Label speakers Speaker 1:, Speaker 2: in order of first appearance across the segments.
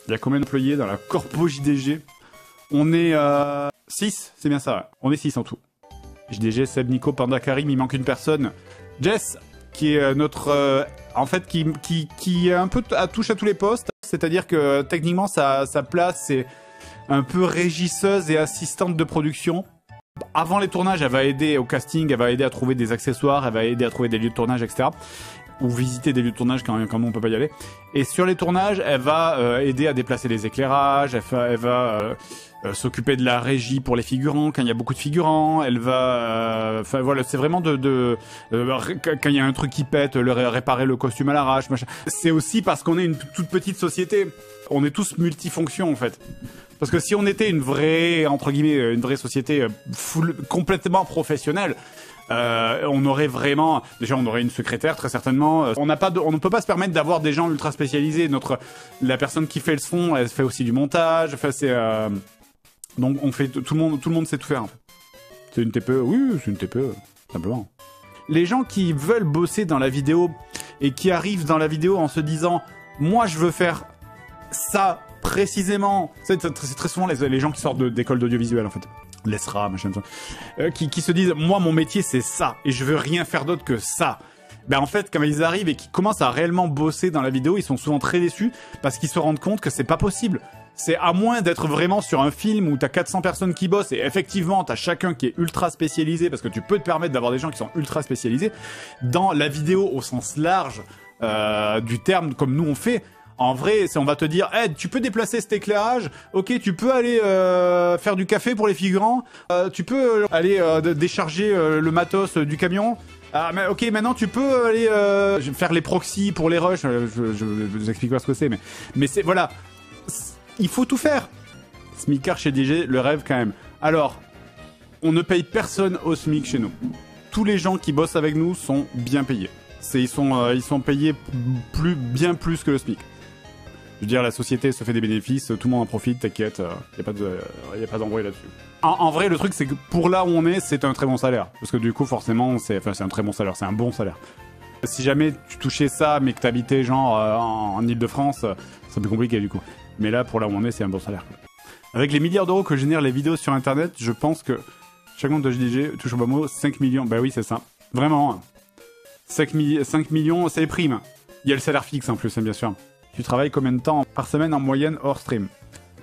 Speaker 1: Il y a combien d'employés dans la corpo JDG? On est 6, c'est bien ça, ouais. On est 6 en tout. JDG, Seb, Nico, Panda, Karim, il manque une personne. Jess, qui est notre... en fait, qui est un peu touche à tous les postes. C'est-à-dire que techniquement, sa place, c'est un peu régisseuse et assistante de production. Avant les tournages, elle va aider au casting, elle va aider à trouver des accessoires, elle va aider à trouver des lieux de tournage, etc. Ou visiter des lieux de tournage quand nous on peut pas y aller. Et sur les tournages, elle va aider à déplacer les éclairages, elle va s'occuper de la régie pour les figurants quand il y a beaucoup de figurants. Elle va, enfin voilà, c'est vraiment quand il y a un truc qui pète, réparer le costume à l'arrache, machin. C'est aussi parce qu'on est une toute petite société. On est tous multifonctions en fait. Parce que si on était une vraie, entre guillemets, une vraie société complètement professionnelle, on aurait vraiment, déjà on aurait une secrétaire très certainement. On ne peut pas se permettre d'avoir des gens ultra spécialisés. La personne qui fait le son, elle fait aussi du montage. Enfin donc on fait tout le monde sait tout faire. En fait. C'est une TPE, oui, c'est une TPE simplement. Les gens qui veulent bosser dans la vidéo et qui arrivent dans la vidéo en se disant, moi je veux faire ça précisément. C'est très souvent les gens qui sortent d'écoles d'audiovisuel en fait. L'ESRA, machin, qui se disent, moi mon métier c'est ça et je veux rien faire d'autre que ça. Ben en fait, quand ils arrivent et qu'ils commencent à réellement bosser dans la vidéo, ils sont souvent très déçus parce qu'ils se rendent compte que c'est pas possible. C'est à moins d'être vraiment sur un film où t'as 400 personnes qui bossent et effectivement t'as chacun qui est ultra spécialisé parce que tu peux te permettre d'avoir des gens qui sont ultra spécialisés. Dans la vidéo au sens large du terme, comme nous on fait. En vrai, on va te dire, hey, tu peux déplacer cet éclairage, ok, tu peux aller faire du café pour les figurants, tu peux aller décharger le matos du camion, mais ok, maintenant tu peux aller faire les proxys pour les rushs, je vous explique pas ce que c'est, mais c'est, voilà, il faut tout faire. Smicard chez DG, le rêve quand même. Alors, on ne paye personne au SMIC chez nous. Tous les gens qui bossent avec nous sont bien payés. Ils sont payés bien plus que le SMIC. Je veux dire, la société se fait des bénéfices, tout le monde en profite, t'inquiète, y a pas d'embrouille là-dessus. En vrai, le truc, c'est que pour là où on est, c'est un très bon salaire. Parce que du coup, forcément, c'est un très bon salaire, c'est un bon salaire. Si jamais tu touchais ça, mais que t'habitais genre en Ile-de-France, c'est un peu compliqué du coup. Mais là, pour là où on est, c'est un bon salaire. Avec les milliards d'euros que génèrent les vidéos sur Internet, je pense que chaque monde de JDG touche au bas mot 5 millions. Bah oui, c'est ça. Vraiment. 5 millions, c'est les primes. Il y a le salaire fixe en plus, hein, bien sûr. Tu travailles combien de temps par semaine en moyenne hors stream?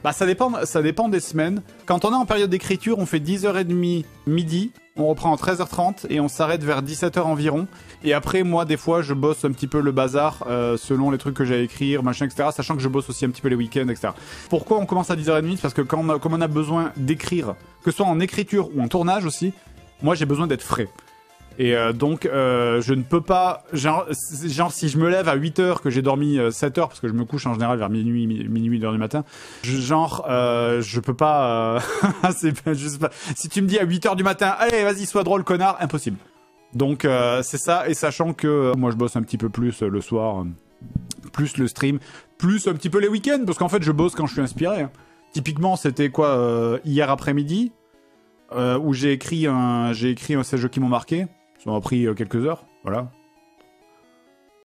Speaker 1: Bah ça dépend des semaines. Quand on est en période d'écriture, on fait 10h30 midi, on reprend à 13h30 et on s'arrête vers 17h environ. Et après, moi, des fois, je bosse un petit peu le bazar selon les trucs que j'ai à écrire, machin, etc. Sachant que je bosse aussi un petit peu les week-ends, etc. Pourquoi on commence à 10h30? Parce que comme on a besoin d'écrire, que ce soit en écriture ou en tournage aussi, moi j'ai besoin d'être frais. Et donc je ne peux pas, genre si je me lève à 8h, que j'ai dormi 7h, parce que je me couche en général vers minuit 1h du matin, je peux pas, je sais pas, si tu me dis à 8h du matin, allez vas-y sois drôle connard, impossible. Donc c'est ça, et sachant que moi je bosse un petit peu plus le soir, plus le stream, plus un petit peu les week-ends, parce qu'en fait je bosse quand je suis inspiré. Hein. Typiquement c'était quoi, hier après-midi, où j'ai écrit un 16 jeux qui m'ont marqué. Ça m'a pris quelques heures, voilà.